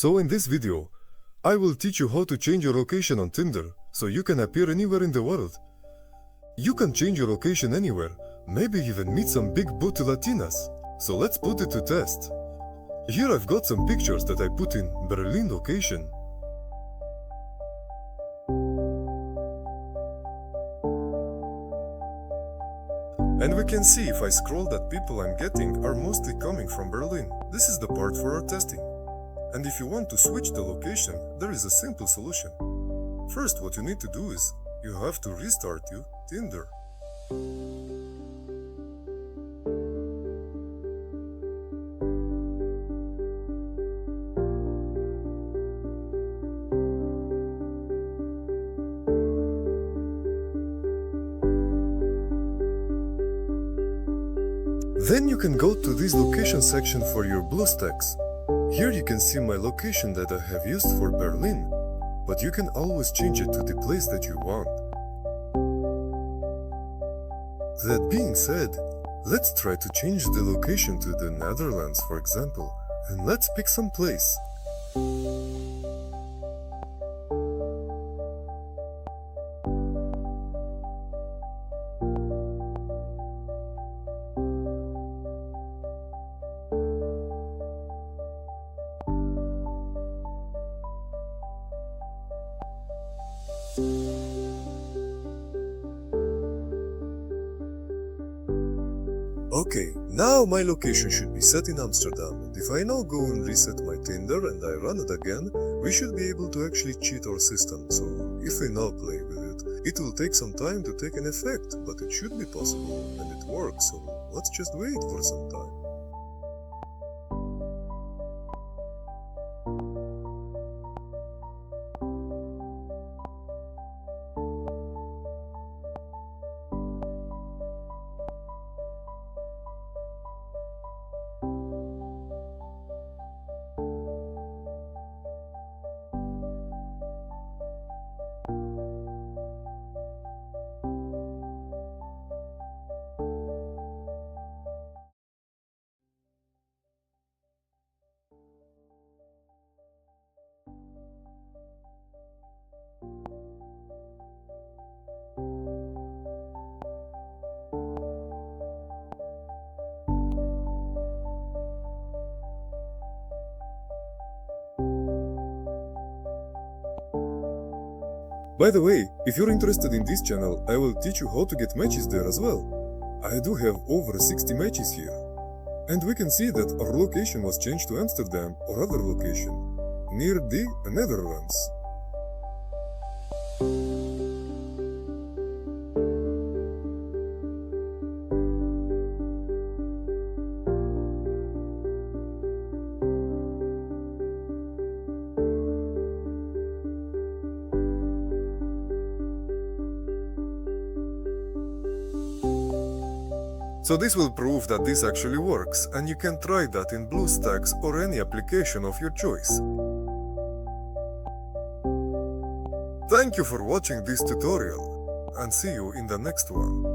So in this video, I will teach you how to change your location on Tinder so you can appear anywhere in the world. You can change your location anywhere, maybe even meet some big booty Latinas. So let's put it to test. Here I've got some pictures that I put in Berlin location. And we can see if I scroll that people I'm getting are mostly coming from Berlin. This is the part for our testing. And if you want to switch the location, there is a simple solution. First, what you need to do is, you have to restart your Tinder. Then you can go to this location section for your BlueStacks. Here you can see my location that I have used for Berlin, but you can always change it to the place that you want. That being said, let's try to change the location to the Netherlands, for example, and let's pick some place. Okay, now my location should be set in Amsterdam, and if I now go and reset my Tinder and I run it again, we should be able to actually cheat our system. So if we now play with it, it will take some time to take an effect, but it should be possible and it works, so let's just wait for some time. By the way, if you're interested in this channel, I will teach you how to get matches there as well. I do have over 60 matches here. And we can see that our location was changed to Amsterdam or other location, near the Netherlands. So this will prove that this actually works, and you can try that in BlueStacks or any application of your choice. Thank you for watching this tutorial, and see you in the next one.